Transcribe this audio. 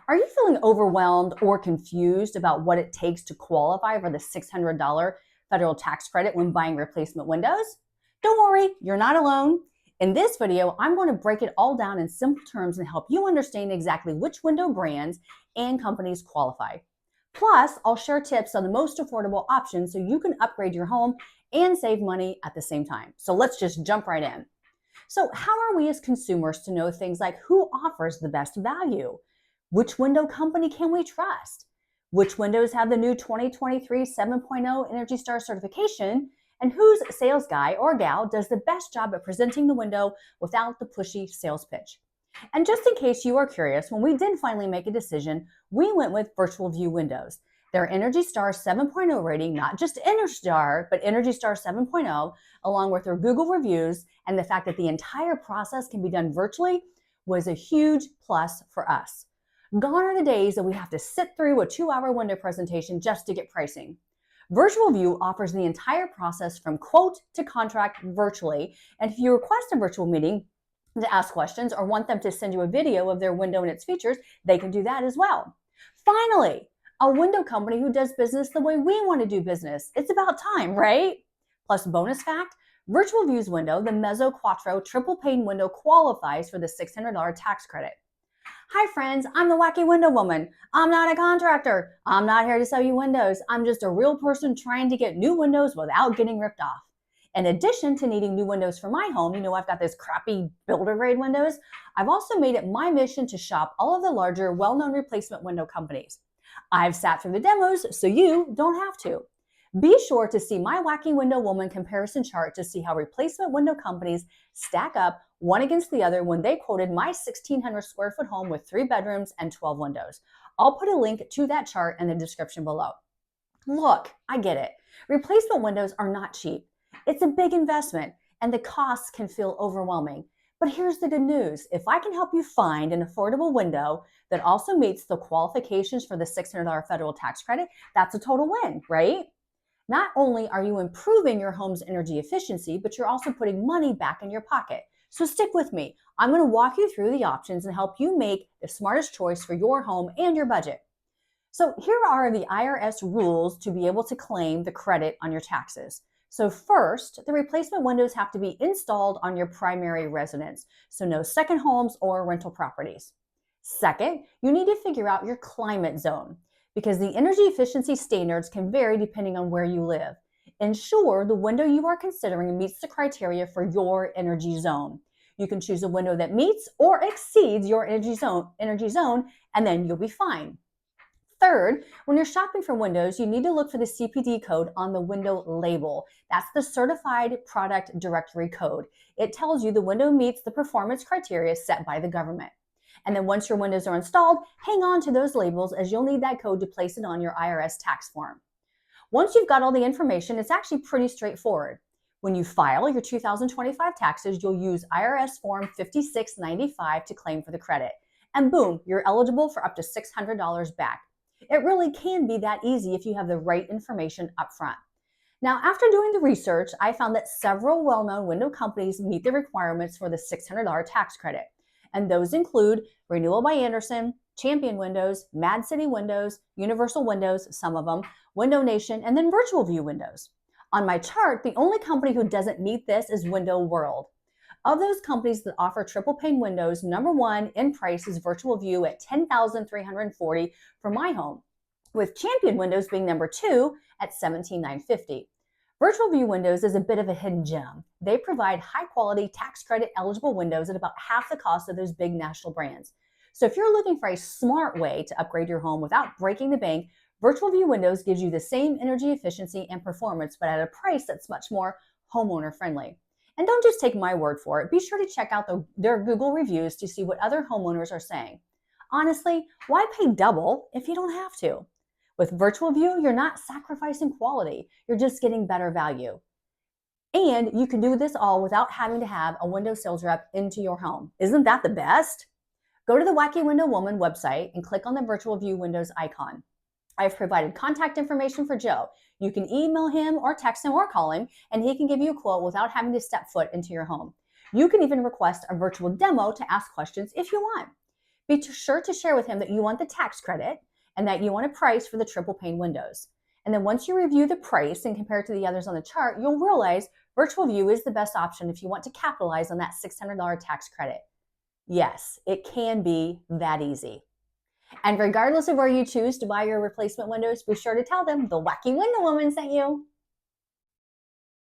Are you feeling overwhelmed or confused about what it takes to qualify for the $600 federal tax credit when buying replacement windows? Don't worry, you're not alone. In this video, I'm going to break it all down in simple terms and help you understand exactly which window brands and companies qualify. Plus, I'll share tips on the most affordable options so you can upgrade your home and save money at the same time. So let's just jump right in. So, how are we as consumers to know things like who offers the best value? Which window company can we trust? Which windows have the new 2023 7.0 Energy Star certification? And whose sales guy or gal does the best job at presenting the window without the pushy sales pitch? And just in case you are curious, when we did finally make a decision, we went with Virtual View Windows. Their Energy Star 7.0 rating, not just Energy Star, but Energy Star 7.0, along with their Google reviews and the fact that the entire process can be done virtually, was a huge plus for us. Gone are the days that we have to sit through a 2-hour window presentation just to get pricing. Virtual View offers the entire process from quote to contract virtually, and if you request a virtual meeting to ask questions or want them to send you a video of their window and its features, they can do that as well. Finally, a window company who does business the way we want to do business. It's about time, right? Plus, bonus fact, Virtual View's window, the Mezzo Quattro triple pane window, qualifies for the $600 tax credit. Hi friends, I'm the Wacky Window Woman. I'm not a contractor. I'm not here to sell you windows. I'm just a real person trying to get new windows without getting ripped off. In addition to needing new windows for my home, I've got this crappy builder grade windows. I've also made it my mission to shop all of the larger, well-known replacement window companies. I've sat through the demos, so you don't have to. Be sure to see my Wacky Window Woman comparison chart to see how replacement window companies stack up one against the other when they quoted my 1,600 square foot home with 3 bedrooms and 12 windows. I'll put a link to that chart in the description below. Look, I get it. Replacement windows are not cheap. It's a big investment, and the costs can feel overwhelming. But here's the good news. If I can help you find an affordable window that also meets the qualifications for the $600 federal tax credit, that's a total win, right? Not only are you improving your home's energy efficiency, but you're also putting money back in your pocket. So stick with me. I'm going to walk you through the options and help you make the smartest choice for your home and your budget. So here are the IRS rules to be able to claim the credit on your taxes. So first, the replacement windows have to be installed on your primary residence, so no second homes or rental properties. Second, you need to figure out your climate zone, because the energy efficiency standards can vary depending on where you live. Ensure the window you are considering meets the criteria for your energy zone. You can choose a window that meets or exceeds your energy zone, and then you'll be fine. Third, when you're shopping for windows, you need to look for the CPD code on the window label. That's the Certified Product Directory code. It tells you the window meets the performance criteria set by the government. And then once your windows are installed, hang on to those labels as you'll need that code to place it on your IRS tax form. Once you've got all the information, it's actually pretty straightforward. When you file your 2025 taxes, you'll use IRS Form 5695 to claim for the credit. And boom, you're eligible for up to $600 back. It really can be that easy if you have the right information up front. Now, after doing the research, I found that several well-known window companies meet the requirements for the $600 tax credit. And those include Renewal by Andersen, Champion Windows, Mad City Windows, Universal Windows, some of them, Window Nation, and then Virtual View Windows. On my chart, the only company who doesn't meet this is Window World. Of those companies that offer triple pane windows, number 1 in price is Virtual View at $10,340 for my home, with Champion Windows being number 2 at $17,950. Virtual View Windows is a bit of a hidden gem. They provide high-quality tax credit eligible windows at about half the cost of those big national brands. So if you're looking for a smart way to upgrade your home without breaking the bank, Virtual View Windows gives you the same energy efficiency and performance, but at a price that's much more homeowner friendly. And don't just take my word for it. Be sure to check out their Google reviews to see what other homeowners are saying. Honestly, why pay double if you don't have to? With Virtual View, you're not sacrificing quality. You're just getting better value. And you can do this all without having to have a window sales rep into your home. Isn't that the best? Go to the Wacky Window Woman website and click on the Virtual View Windows icon. I've provided contact information for Joe. You can email him or text him or call him, and he can give you a quote without having to step foot into your home. You can even request a virtual demo to ask questions if you want. Be sure to share with him that you want the tax credit and that you want a price for the triple pane windows. And then once you review the price and compare it to the others on the chart, you'll realize virtual view is the best option if you want to capitalize on that $600 tax credit. Yes, it can be that easy. And regardless of where you choose to buy your replacement windows, be sure to tell them the Wacky Window Woman sent you.